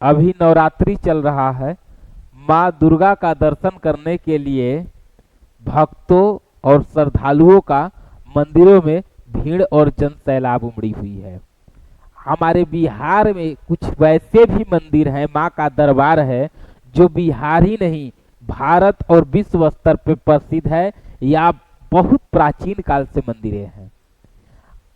अभी नवरात्रि चल रहा है। माँ दुर्गा का दर्शन करने के लिए भक्तों और श्रद्धालुओं का मंदिरों में भीड़ और जन सैलाब उमड़ी हुई है। हमारे बिहार में कुछ वैसे भी मंदिर हैं, माँ का दरबार है, जो बिहार ही नहीं भारत और विश्व स्तर पर प्रसिद्ध है या बहुत प्राचीन काल से मंदिरें हैं।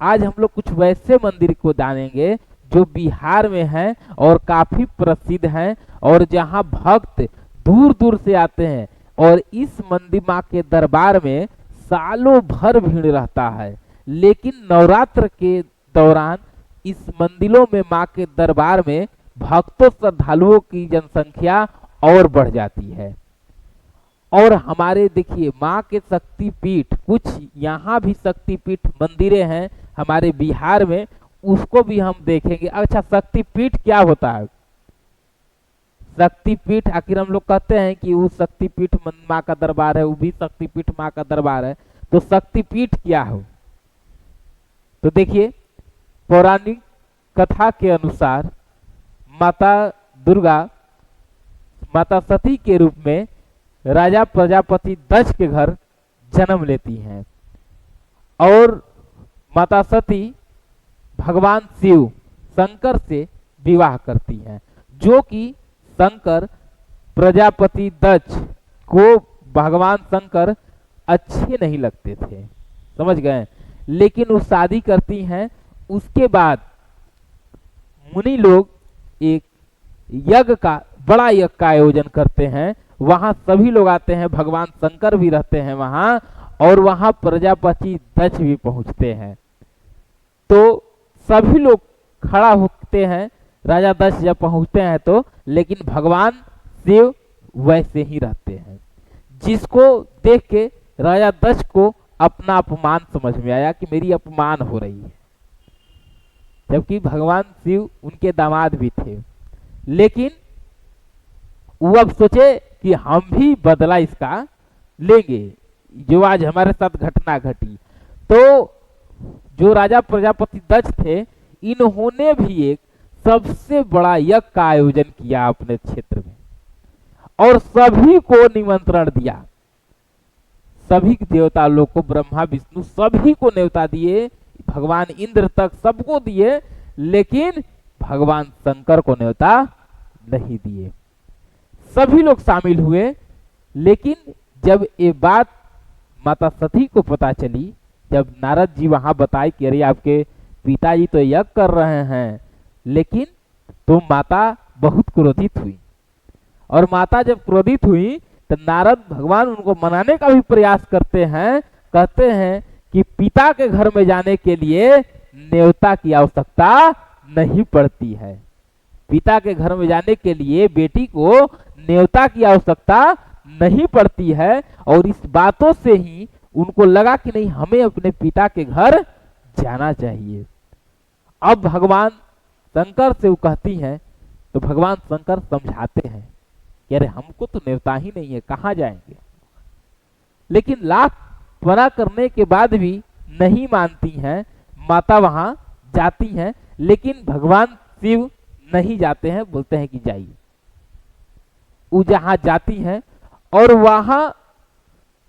आज हम लोग कुछ वैसे मंदिर को जानेंगे जो बिहार में हैं और काफी प्रसिद्ध हैं और जहां भक्त दूर दूर से आते हैं और इस मंदिर माँ के दरबार में सालों भर भीड़ रहता है। लेकिन नवरात्र के दौरान इस मंदिरों में माँ के दरबार में भक्तों श्रद्धालुओं की जनसंख्या और बढ़ जाती है। और हमारे देखिए माँ के शक्तिपीठ, कुछ यहाँ भी शक्तिपीठ मंदिरें हैं हमारे बिहार में, उसको भी हम देखेंगे। अच्छा, शक्तिपीठ क्या होता है? शक्तिपीठ आखिर हम लोग कहते हैं कि वो शक्तिपीठ माँ का दरबार है, वो भी शक्तिपीठ माँ का दरबार है, तो शक्तिपीठ क्या हो? तो देखिए पौराणिक कथा के अनुसार माता दुर्गा माता सती के रूप में राजा प्रजापति दक्ष के घर जन्म लेती हैं और माता सती भगवान शिव शंकर से विवाह करती हैं, जो कि शंकर प्रजापति दक्ष को भगवान शंकर अच्छे नहीं लगते थे, समझ गए। लेकिन वो शादी करती हैं। उसके बाद मुनि लोग एक यज्ञ का बड़ा यज्ञ का आयोजन करते हैं। वहां सभी लोग आते हैं, भगवान शंकर भी रहते हैं वहां और वहां प्रजापति दक्ष भी पहुंचते हैं। तो सभी लोग खड़ा होते हैं राजा दक्ष जब पहुंचते हैं तो, लेकिन भगवान शिव वैसे ही रहते हैं, जिसको देख के राजा दक्ष को अपना अपमान समझ में आया कि मेरी अपमान हो रही है, जबकि भगवान शिव उनके दामाद भी थे। लेकिन वो अब सोचे कि हम भी बदला इसका लेंगे, जो आज हमारे साथ घटना घटी। तो जो राजा प्रजापति दक्ष थे, इन्होंने भी एक सबसे बड़ा यज्ञ का आयोजन किया अपने क्षेत्र में और सभी को निमंत्रण दिया। सभी देवता लोग को, ब्रह्मा विष्णु सभी को न्योता दिए, भगवान इंद्र तक सबको दिए, लेकिन भगवान शंकर को न्योता नहीं दिए। सभी लोग शामिल हुए, लेकिन जब ये बात माता सती को पता चली, जब नारद जी वहां बताए कि अरे आपके पिताजी तो यज्ञ कर रहे हैं, लेकिन तो माता बहुत क्रोधित हुई। और माता जब क्रोधित हुई तो नारद भगवान उनको मनाने का भी प्रयास करते हैं, कहते हैं कि पिता के घर में जाने के लिए न्योता की आवश्यकता नहीं पड़ती है। पिता के घर में जाने के लिए बेटी को न्योता की आवश्यकता नहीं पड़ती है। और इस बातों से ही उनको लगा कि नहीं, हमें अपने पिता के घर जाना चाहिए। अब भगवान शंकर से वो कहती हैं, तो भगवान शंकर समझाते हैं कि अरे हमको तो न्योता ही नहीं है, कहाँ जाएंगे। लेकिन लाख मना करने के बाद भी नहीं मानती हैं, माता वहां जाती हैं, लेकिन भगवान शिव नहीं जाते हैं, बोलते हैं कि जाइए। वो जहां जाती हैं और वहां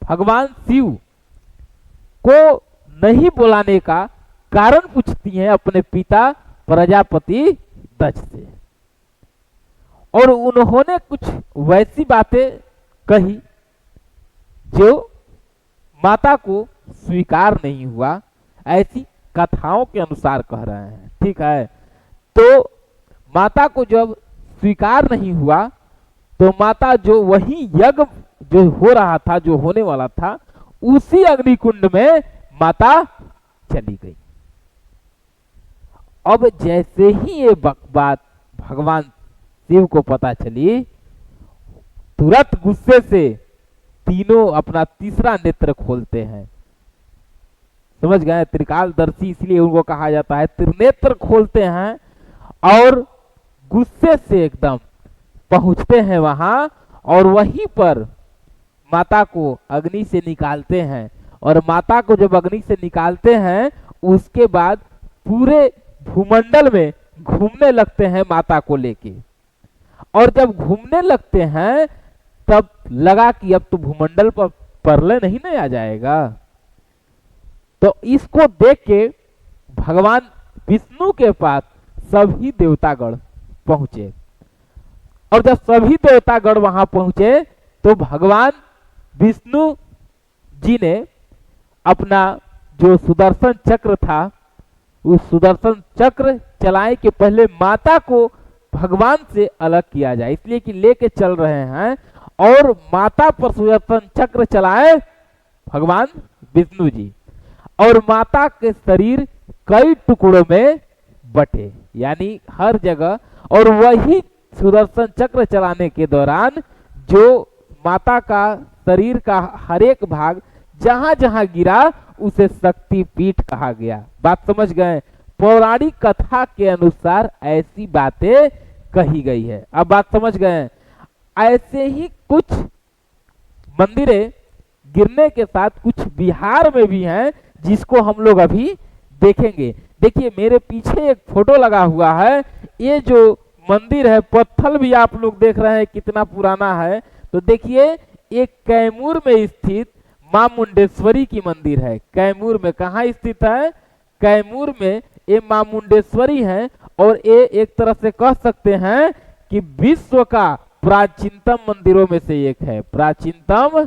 भगवान शिव को नहीं बुलाने का कारण पूछती हैं अपने पिता प्रजापति दक्ष से। और उन्होंने कुछ वैसी बातें कही जो माता को स्वीकार नहीं हुआ, ऐसी कथाओं के अनुसार कह रहे हैं, ठीक है। तो माता को जब स्वीकार नहीं हुआ तो माता जो वही यज्ञ जो हो रहा था, जो होने वाला था, उसी अग्निकुंड में माता चली गई। अब जैसे ही ये बात भगवान शिव को पता चली, तुरंत गुस्से से तीनों अपना तीसरा नेत्र खोलते हैं। समझ गए, त्रिकालदर्शी इसलिए उनको कहा जाता है। त्रिनेत्र खोलते हैं और गुस्से से एकदम पहुंचते हैं वहां और वहीं पर माता को अग्नि से निकालते हैं। और माता को जब अग्नि से निकालते हैं, उसके बाद पूरे भूमंडल में घूमने लगते हैं माता को लेके। और जब घूमने लगते हैं तब लगा कि अब तो भूमंडल पर प्रलय नहीं न आ जाएगा। तो इसको देख के भगवान विष्णु के पास सभी देवतागण पहुंचे, और जब सभी देवतागण वहां पहुंचे तो भगवान विष्णु जी ने अपना जो सुदर्शन चक्र था, उस सुदर्शन चक्र चलाए कि पहले माता को भगवान से अलग किया जाए, इसलिए कि लेके चल रहे हैं, और माता पर सुदर्शन चक्र चलाए भगवान विष्णु जी, और माता के शरीर कई टुकड़ों में बटे, यानी हर जगह। और वही सुदर्शन चक्र चलाने के दौरान जो माता का शरीर का हर एक भाग जहां जहां गिरा उसे शक्ति पीठ कहा गया। बात समझ गए? पौराणिक कथा के अनुसार ऐसी बातें कही गई है। अब बात समझ गए? ऐसे ही कुछ मंदिरें गिरने के साथ कुछ बिहार में भी हैं, जिसको हम लोग अभी देखेंगे। देखिए मेरे पीछे एक फोटो लगा हुआ है, ये जो मंदिर है, पत्थर भी आप लोग देख रहे हैं कितना पुराना है। तो देखिए एक कैमूर में स्थित मां मुंडेश्वरी की मंदिर है। कैमूर में कहाँ स्थित है? कैमूर में ये मां मुंडेश्वरी है, और ये एक तरह से कह सकते हैं कि विश्व का प्राचीनतम मंदिरों में से एक है, प्राचीनतम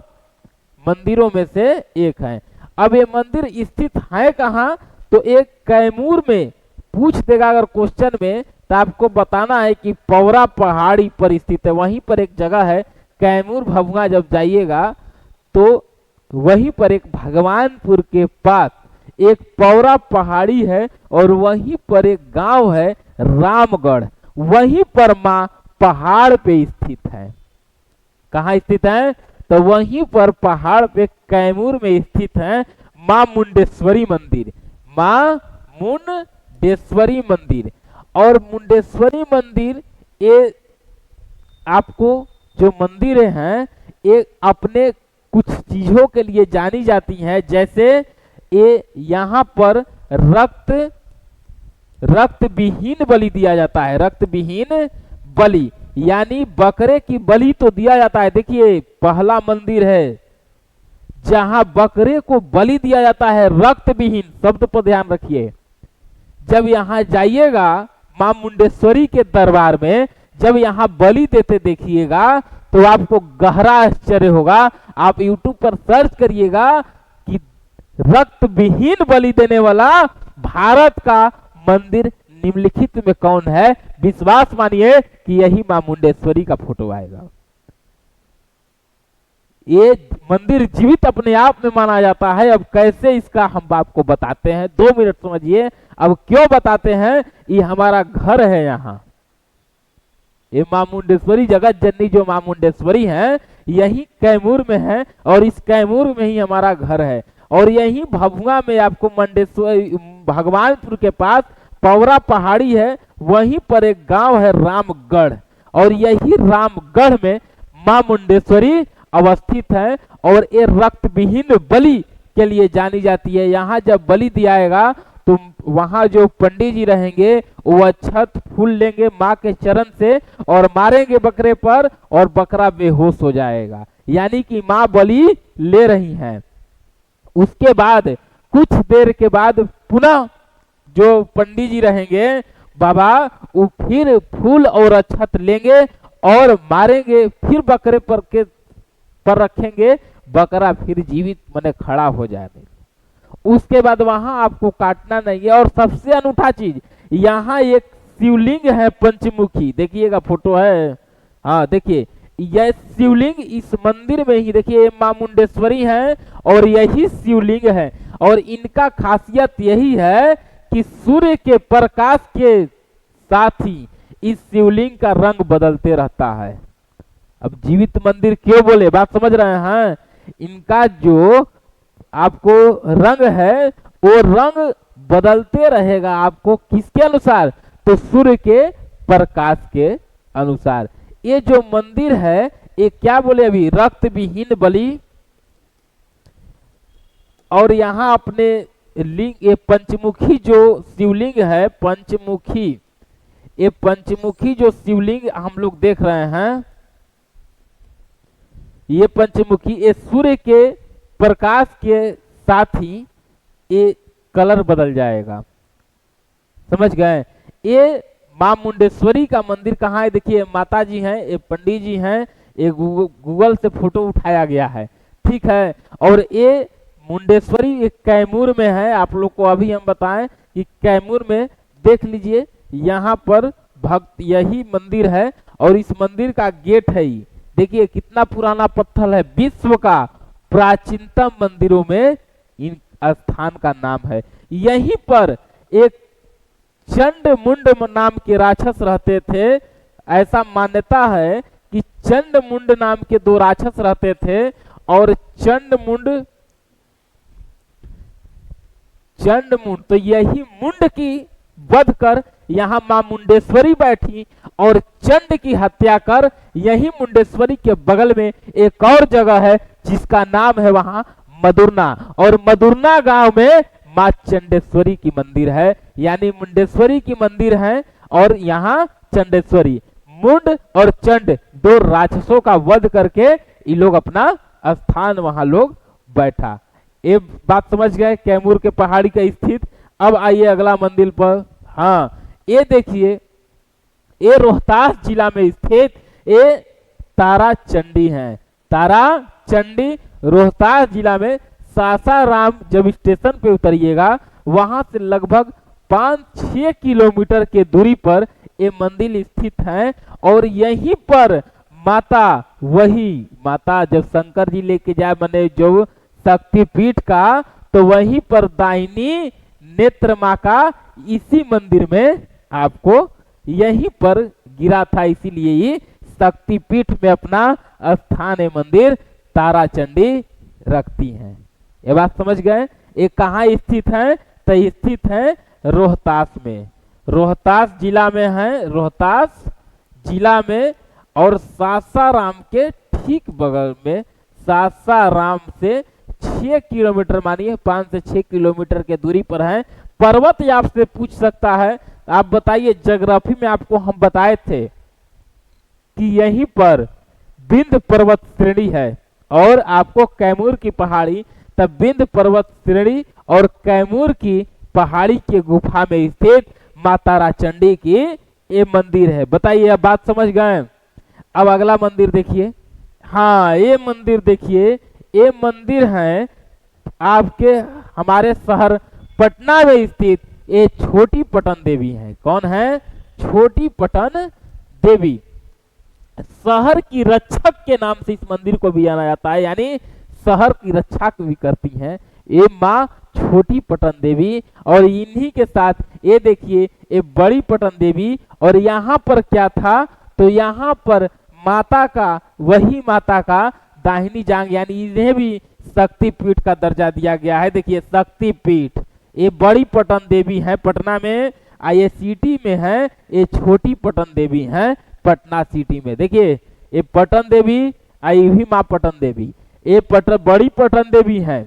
मंदिरों में से एक है। अब ये मंदिर स्थित है कहाँ? तो एक कैमूर में पूछ देगा अगर क्वेश्चन में, तो आपको बताना है कि पौरा पहाड़ी पर स्थित है। वहीं पर एक जगह है कैमूर भभुआ, जब जाइएगा तो वहीं पर एक भगवानपुर के पास एक पौरा पहाड़ी है, और वहीं पर एक गांव है रामगढ़, वहीं पर माँ पहाड़ पे स्थित है। कहाँ स्थित है? तो वहीं पर पहाड़ पे कैमूर में स्थित है मां मुंडेश्वरी मंदिर, मां मुंडेश्वरी मंदिर। और मुंडेश्वरी मंदिर ये आपको जो मंदिरें हैं ये अपने कुछ चीजों के लिए जानी जाती हैं, जैसे ये यहाँ पर रक्त विहीन बलि दिया जाता है। रक्त विहीन बलि यानी बकरे की बलि तो दिया जाता है। देखिए पहला मंदिर है जहां बकरे को बलि दिया जाता है, रक्त विहीन शब्द पर ध्यान रखिए। जब यहां जाइएगा मां मुंडेश्वरी के दरबार में, जब यहां बलि देते देखिएगा तो आपको गहरा आश्चर्य होगा। आप YouTube पर सर्च करिएगा कि रक्त विहीन बलि देने वाला भारत का मंदिर निम्नलिखित में कौन है। विश्वास मानिए कि यही मां मुंडेश्वरी का फोटो आएगा। ये मंदिर जीवित अपने आप में माना जाता है। अब कैसे इसका हम आपको बताते हैं, 2 मिनट समझिए। अब क्यों बताते हैं? ये हमारा घर है। यहाँ ये मां मुंडेश्वरी जगत जननी जो मां मुंडेश्वरी है यही कैमूर में है, और इस कैमूर में ही हमारा घर है। और यही भभुआ में आपको मुंडेश्वरी भगवानपुर के पास पौरा पहाड़ी है, वहीं पर एक गांव है रामगढ़, और यही रामगढ़ में मां मुंडेश्वरी अवस्थित है। और ये रक्त विहीन बलि के लिए जानी जाती है। यहाँ जब बलि दियाएगा तो वहां जो पंडित जी रहेंगे वो अक्षत फूल लेंगे माँ के चरण से और मारेंगे बकरे पर, और बकरा बेहोश हो जाएगा, यानी कि माँ बलि ले रही हैं। उसके बाद कुछ देर के बाद पुनः जो पंडित जी रहेंगे बाबा, वो फिर फूल और अक्षत लेंगे और मारेंगे, फिर बकरे पर रखेंगे, बकरा फिर जीवित माने खड़ा हो जाएगा। उसके बाद वहां आपको काटना नहीं है। और सबसे अनूठा चीज, यहाँ एक शिवलिंग है पंचमुखी, देखिएगा फोटो है। हाँ देखिए यह शिवलिंग इस मंदिर में ही, देखिए मां मुंडेश्वरी है और यही शिवलिंग है। और इनका खासियत यही है कि सूर्य के प्रकाश के साथ ही इस शिवलिंग का रंग बदलते रहता है। अब जीवित मंदिर क्यों बोले, बात समझ रहे हैं? इनका जो आपको रंग है वो रंग बदलते रहेगा। आपको किसके अनुसार? तो सूर्य के प्रकाश के अनुसार। ये जो मंदिर है ये क्या बोले अभी, रक्त विहीन बलि। और यहाँ अपने लिंग, ये पंचमुखी जो शिवलिंग है पंचमुखी, ये पंचमुखी जो शिवलिंग हम लोग देख रहे हैं, ये पंचमुखी, ये सूर्य के प्रकाश के साथ ही ये कलर बदल जाएगा, समझ गए। ये मां मुंडेश्वरी का मंदिर कहाँ है, देखिए माता जी हैं, ये पंडित जी हैं, ये गूगल से फोटो उठाया गया है, ठीक है। और ये मुंडेश्वरी ये कैमूर में है, आप लोग को अभी हम बताएं कि कैमूर में देख लीजिए, यहाँ पर भक्त यही मंदिर है और इस मंदिर का गेट है ही, देखिए कितना पुराना पत्थर है, विश्व का प्राचीनतम मंदिरों में इन स्थान का नाम है। यहीं पर एक चंड मुंड नाम के राक्षस रहते थे, ऐसा मान्यता है कि चंड मुंड नाम के दो राक्षस रहते थे और चंड मुंड तो यही मुंड की वध कर यहाँ मां मुंडेश्वरी बैठी और चंड की हत्या कर यही मुंडेश्वरी के बगल में एक और जगह है जिसका नाम है वहां मधुरना, और मधुरना गांव में मां चंडेश्वरी की मंदिर है, यानी मुंडेश्वरी की मंदिर है और यहाँ चंडेश्वरी। मुंड और चंड दो राक्षसों का वध करके ये लोग अपना स्थान वहां लोग बैठा। ये बात समझ गए कैमूर के पहाड़ी का स्थित। अब आइए अगला मंदिर पर। हाँ, ये देखिए, ये रोहतास जिला में स्थित ये तारा चंडी है। तारा चंडी रोहतास जिला में सासाराम जब स्टेशन पे उतरिएगा वहां से लगभग 5-6 किलोमीटर के दूरी पर ये मंदिर स्थित है। और यहीं पर माता, वही माता जब शंकर जी लेके जाए बने जो शक्तिपीठ का, तो वहीं पर दाहिनी नेत्र माँ का इसी मंदिर में आपको यहीं पर गिरा था, इसीलिए ये शक्तिपीठ में अपना स्थान है मंदिर तारा चंडी रखती हैं। ये बात समझ गए। ये कहाँ स्थित है, तो स्थित है रोहतास में, रोहतास जिला में है, रोहतास जिला में, और सासाराम के ठीक बगल में, सासाराम से 6 किलोमीटर, मानिए 5 से 6 किलोमीटर के दूरी पर है। पर्वत ये आपसे पूछ सकता है, आप बताइए, ज्योग्राफी में आपको हम बताए थे कि यहीं पर विंध्य पर्वत श्रेणी है और आपको कैमूर की पहाड़ी, तब विंध्य पर्वत श्रेणी और कैमूर की पहाड़ी के गुफा में स्थित माता तारा चंडी की ये मंदिर है। बताइए, अब बात समझ गए। अब अगला मंदिर देखिए। हाँ, ये मंदिर देखिए, ये मंदिर है आपके हमारे शहर पटना में स्थित ये छोटी पटन देवी है। कौन है? छोटी पटन देवी। शहर की रक्षक के नाम से इस मंदिर को भी जाना जाता है, यानी शहर की रक्षा भी करती हैं ये माँ छोटी पटन देवी। और इन्हीं के साथ ये देखिए ये बड़ी पटन देवी। और यहाँ पर क्या था, तो यहाँ पर माता का, वही माता का दाहिनी जांग, यानी इन्हें भी शक्तिपीठ का दर्जा दिया गया है। देखिए शक्तिपीठ, ये बड़ी पटन देवी है पटना में, ये सिटी में है, ये छोटी पटन देवी है पटना सिटी में। देखिए ये पटन देवी, ये भी माँ पटन देवी, ये बड़ी पटन देवी है,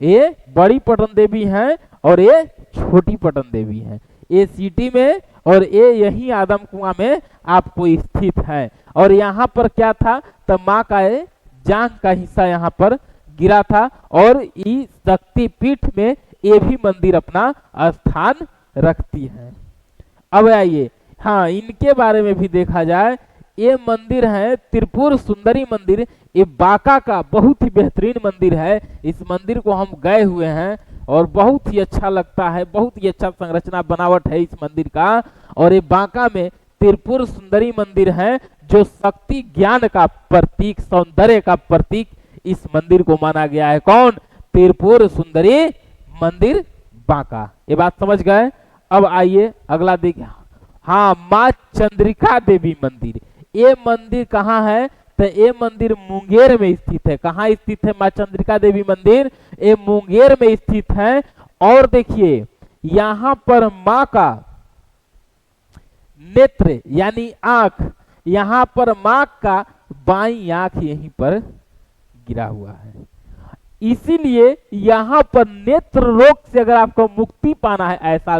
ये बड़ी पटन देवी है और ये छोटी पटन देवी है। ये सिटी में और ये यही आदमकुआं में आपको स्थित है। और यहाँ पर क्या था, तो माँ का ये जांघ का हिस्सा यहाँ पर गिरा था और इस शक्तिपीठ में ये भी मंदिर अपना स्थान रखती है। अब आइए, हाँ, इनके बारे में भी देखा जाए। ये मंदिर है त्रिपुर सुंदरी मंदिर, ये बांका का बहुत ही बेहतरीन मंदिर है। इस मंदिर को हम गए हुए हैं और बहुत ही अच्छा लगता है, बहुत ही अच्छा संरचना बनावट है इस मंदिर का। और ये बांका में त्रिपुर सुंदरी मंदिर है जो शक्ति ज्ञान का प्रतीक, सौंदर्य का प्रतीक इस मंदिर को माना गया है। कौन? त्रिपुर सुंदरी मंदिर बांका। ये बात समझ गए। अब आइए अगला देखिए। हाँ, माँ चंद्रिका देवी मंदिर। ये मंदिर कहाँ है, तो ये मंदिर मुंगेर में स्थित है। कहाँ स्थित है माँ चंद्रिका देवी मंदिर? ये मुंगेर में स्थित है। और देखिए यहाँ पर माँ का नेत्र यानी आंख, यहाँ पर माँ का बाईं आंख यहीं पर गिरा हुआ है, इसीलिए यहाँ पर नेत्र रोग से अगर आपको मुक्ति पाना है, ऐसा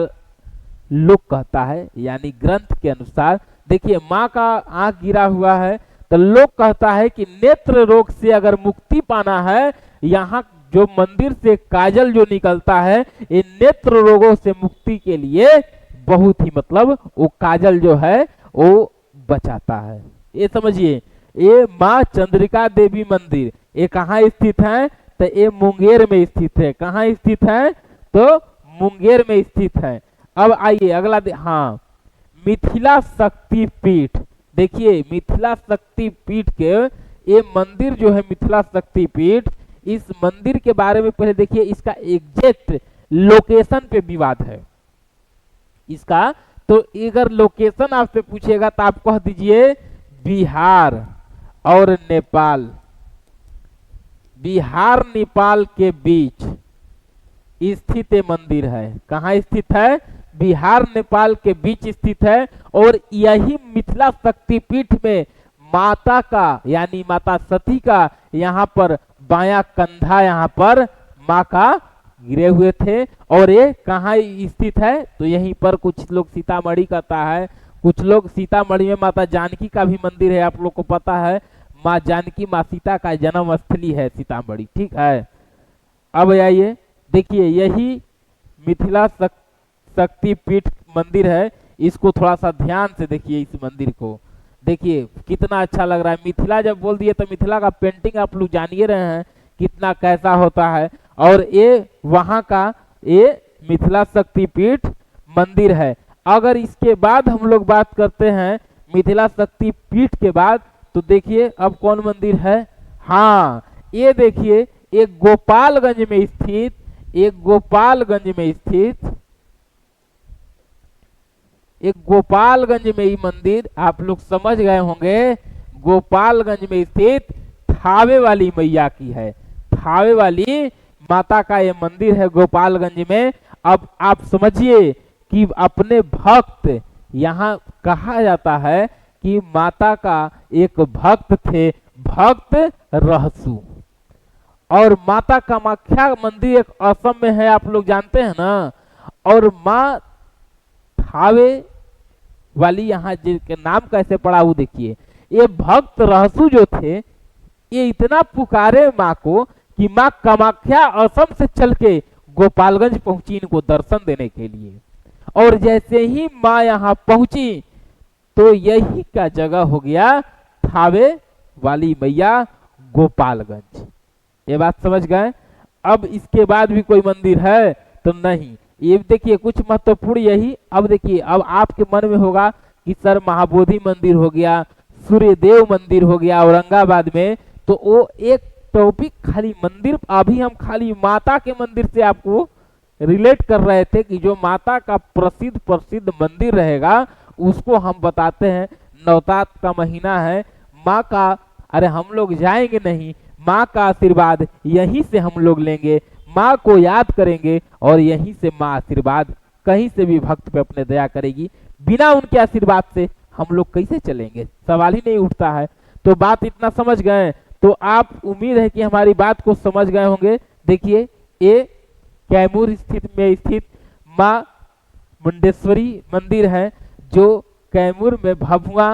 लोक कहता है, यानी ग्रंथ के अनुसार। देखिए माँ का आंख गिरा हुआ है तो लोक कहता है कि नेत्र रोग से अगर मुक्ति पाना है, यहाँ जो मंदिर से काजल जो निकलता है ये नेत्र रोगों से मुक्ति के लिए बहुत ही मतलब वो काजल जो है वो बचाता है। ये समझिए, ये माँ चंद्रिका देवी मंदिर ये कहाँ स्थित है? तो ये मुंगेर में स्थित है। कहाँ स्थित है? तो मुंगेर में स्थित है। अब आइए अगला हाँ, मिथिला शक्ति पीठ। देखिए मिथिला शक्ति पीठ के ये मंदिर जो है मिथिला शक्ति पीठ, इस मंदिर के बारे में पहले देखिए इसका एग्जैक्ट लोकेशन पे विवाद है इसका। तो अगर लोकेशन आपसे पूछेगा तो आप कह दीजिए बिहार और नेपाल, बिहार नेपाल के बीच स्थित मंदिर है। कहाँ स्थित है? बिहार नेपाल के बीच स्थित है। और यही मिथिला शक्तिपीठ में माता का यानी माता सती का यहाँ पर बायां कंधा यहाँ पर माँ का गिरे हुए थे। और ये कहाँ स्थित है? तो यहीं पर कुछ लोग सीतामढ़ी कहता है, कुछ लोग सीतामढ़ी में माता जानकी का भी मंदिर है। आप लोग को पता है माँ जानकी माँ सीता का जन्म स्थली है सीतामढ़ी, ठीक है। अब आइए देखिए यही मिथिला शक्तिपीठ मंदिर है, इसको थोड़ा सा ध्यान से देखिए। इस मंदिर को देखिए कितना अच्छा लग रहा है। मिथिला जब बोल दिए तो मिथिला का पेंटिंग आप लोग जानिए रहे हैं कितना कैसा होता है। और ये वहाँ का ये मिथिला शक्तिपीठ मंदिर है। अगर इसके बाद हम लोग बात करते हैं मिथिला शक्तिपीठ के बाद, तो देखिए अब कौन मंदिर है? हाँ, ये देखिए एक गोपालगंज में स्थित, एक गोपालगंज में स्थित, एक गोपालगंज में ये मंदिर आप लोग समझ गए होंगे, गोपालगंज में स्थित थावे वाली मैया की है। थावे वाली माता का ये मंदिर है गोपालगंज में। अब आप समझिए कि अपने भक्त, यहाँ कहा जाता है कि माता का एक भक्त थे, भक्त रहसु। और माता कामाख्या मंदिर एक असम में है, आप लोग जानते हैं ना। और माँ थावे वाली यहाँ जिनके नाम कैसे पड़ा वो देखिए। ये भक्त रहसु जो थे ये इतना पुकारे माँ को कि माँ कामाख्या असम से चल के गोपालगंज पहुंची इनको दर्शन देने के लिए। और जैसे ही माँ यहाँ पहुंची तो यही का जगह हो गया थावे वाली मैया गोपालगंज। ये बात समझ गए? अब इसके बाद भी कोई मंदिर है तो नहीं। ये देखिए कुछ महत्वपूर्ण यही। अब देखिए अब आपके मन में होगा कि सर महाबोधि मंदिर हो गया, सूर्यदेव मंदिर हो गया औरंगाबाद में, तो वो एक टॉपिक खाली मंदिर, अभी हम खाली माता के मंदिर से आपको रिलेट कर रहे थे कि जो माता का प्रसिद्ध मंदिर रहेगा उसको हम बताते हैं। नवरात्र का महीना है, माँ का, अरे हम लोग जाएंगे नहीं, माँ का आशीर्वाद यहीं से हम लोग लेंगे, माँ को याद करेंगे और यहीं से माँ आशीर्वाद कहीं से भी भक्त पे अपने दया करेगी। बिना उनके आशीर्वाद से हम लोग कैसे चलेंगे? सवाल ही नहीं उठता है। तो बात इतना समझ गए तो आप उम्मीद है कि हमारी बात को समझ गए होंगे। देखिए ये कैमूर में स्थित माँ मुंडेश्वरी मंदिर है जो कैमूर में भभुआ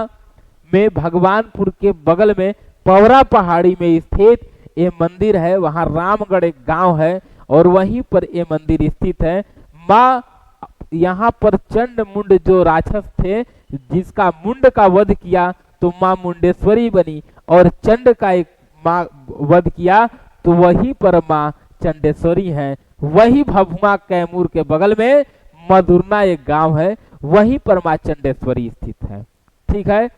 में भगवानपुर के बगल में पवरा पहाड़ी में स्थित ये मंदिर है। वहाँ रामगढ़ एक गांव है और वहीं पर ये मंदिर स्थित है। माँ यहाँ पर चंड मुंड जो राक्षस थे जिसका मुंड का वध किया तो माँ मुंडेश्वरी बनी, और चंड का एक माँ वध किया तो वहीं पर माँ चंडेश्वरी हैं। वही भभुआ कैमूर के बगल में मधुरना एक गांव है, वहीं पर माँ चंडेश्वरी स्थित है, ठीक है।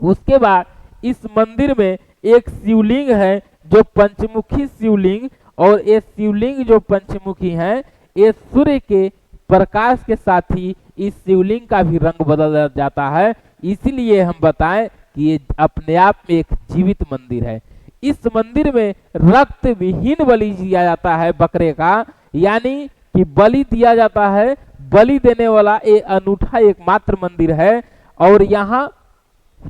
उसके बाद इस मंदिर में एक शिवलिंग है जो पंचमुखी शिवलिंग, और ये शिवलिंग जो पंचमुखी है ये सूर्य के प्रकाश के साथ ही इस शिवलिंग का भी रंग बदल जाता है। इसीलिए हम बताएं कि ये अपने आप में एक जीवित मंदिर है। इस मंदिर में रक्त विहीन बलि दिया जाता है बकरे का, यानी कि बलि दिया जाता है। बलि देने वाला ये अनूठा एकमात्र मंदिर है। और यहाँ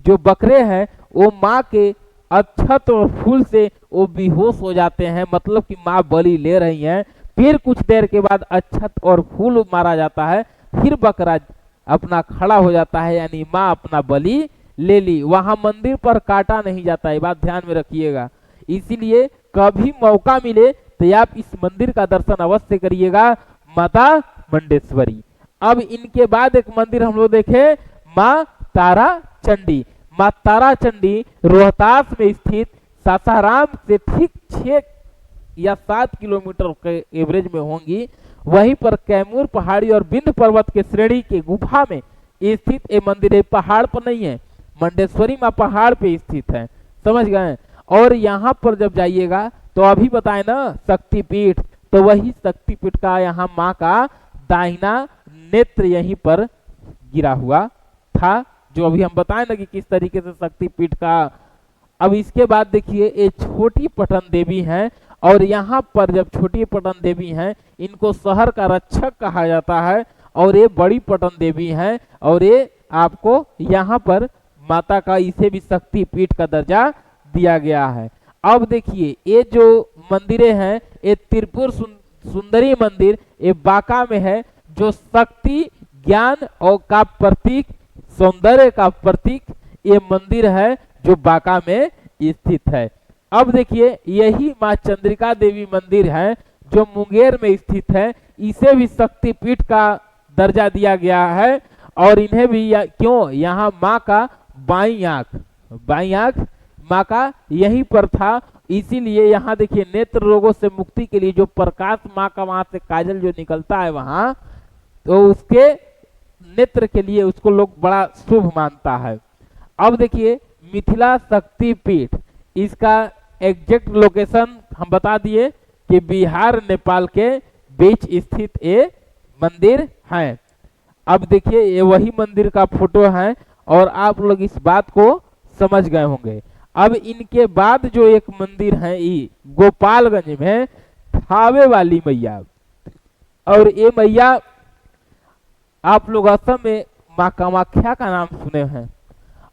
जो बकरे हैं वो माँ के अक्षत और फूल से वो बेहोश हो जाते हैं, मतलब कि माँ बलि ले रही हैं। फिर कुछ देर के बाद अक्षत और फूल मारा जाता है फिर बकरा अपना खड़ा हो जाता है, यानी माँ अपना बलि ले ली। वहां मंदिर पर काटा नहीं जाता है, बात ध्यान में रखिएगा। इसीलिए कभी मौका मिले तो आप इस मंदिर का दर्शन अवश्य करिएगा, माता मुंडेश्वरी। अब इनके बाद एक मंदिर हम लोग देखे, माँ तारा चंडी। माँ तारा चंडी रोहतास में स्थित सासाराम से ठीक 6 या 7 किलोमीटर के एवरेज में होंगी। वहीं पर कैमूर पहाड़ी और विंध्य पर्वत के श्रेणी के गुफा में स्थित ये मंदिर है। पहाड़ पर नहीं है, मुंडेश्वरी माँ पहाड़ पे स्थित है, समझ गए। और यहाँ पर जब जाइएगा तो अभी बताए ना शक्तिपीठ, तो वही शक्तिपीठ का यहाँ माँ का दाहिना नेत्र यहीं पर गिरा हुआ था, जो अभी हम बताए ना कि किस तरीके से शक्तिपीठ का। अब इसके बाद देखिए ये छोटी पटन देवी हैं, और यहाँ पर जब छोटी पटन देवी हैं इनको शहर का रक्षक कहा जाता है, और ये बड़ी पटन देवी हैं, और ये आपको यहाँ पर माता का इसे भी शक्तिपीठ का दर्जा दिया गया है। अब देखिए ये जो मंदिरें हैं, ये त्रिपुर सुंदरी मंदिर ये बांका में है, जो शक्ति ज्ञान और का प्रतीक, सौंदर्य का प्रतीक ये मंदिर है जो बांका में स्थित है। अब देखिए यही माँ चंद्रिका देवी मंदिर है जो मुंगेर में स्थित है, इसे भी शक्तिपीठ का दर्जा दिया गया है। और इन्हें भी क्यों, यहाँ माँ का बाई आंख माँ का यहीं पर था, इसीलिए यहाँ देखिए नेत्र रोगों से मुक्ति के लिए जो प्रकाश माँ का वहां से काजल जो निकलता है वहां, तो उसके नेत्र के लिए उसको लोग बड़ा शुभ मानता है। अब देखिए मिथिला शक्तिपीठ, इसका एग्जैक्ट लोकेशन हम बता दिए कि बिहार नेपाल के बीच स्थित ये मंदिर है। अब देखिए ये वही मंदिर का फोटो है, और आप लोग इस बात को समझ गए होंगे। अब इनके बाद जो एक मंदिर है ये गोपालगंज में थावे वाली मैया, और ये मैया आप लोग असम में माँ कामाख्या का नाम सुने हैं,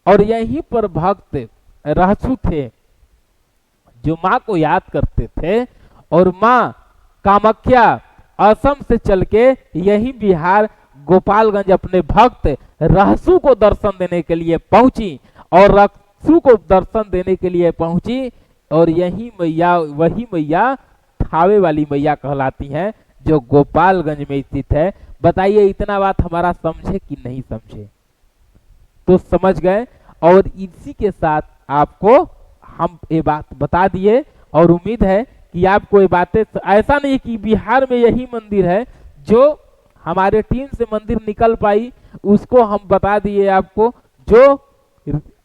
और यहीं पर भक्त रहसु थे जो माँ को याद करते थे, और माँ कामाख्या असम से चल के यही बिहार गोपालगंज अपने भक्त रहसु को दर्शन देने के लिए पहुंची, और रहसु को दर्शन देने के लिए पहुंची, और यही मैया वही मैया थावे वाली मैया कहलाती हैं जो गोपालगंज में स्थित है। बताइए इतना बात हमारा समझे कि नहीं समझे? तो समझ गए, और इसी के साथ आपको हम ये बात बता दिए, और उम्मीद है कि आपको ये बातें, ऐसा नहीं कि बिहार में यही मंदिर है, जो हमारे टीम से मंदिर निकल पाई उसको हम बता दिए आपको, जो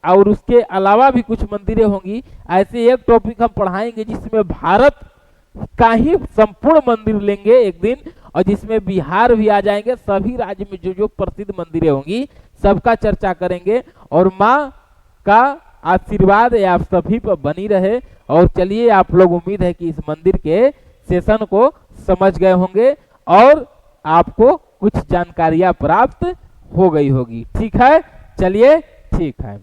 और उसके अलावा भी कुछ मंदिरें होंगी। ऐसे एक टॉपिक हम पढ़ाएंगे जिसमें भारत का ही संपूर्ण मंदिर लेंगे एक दिन, और जिसमें बिहार भी आ जाएंगे। सभी राज्य में जो जो प्रसिद्ध मंदिरें होंगी सबका चर्चा करेंगे, और माँ का आशीर्वाद आप सभी पर बनी रहे। और चलिए आप लोग, उम्मीद है कि इस मंदिर के सेशन को समझ गए होंगे और आपको कुछ जानकारियां प्राप्त हो गई होगी। ठीक है, चलिए ठीक है।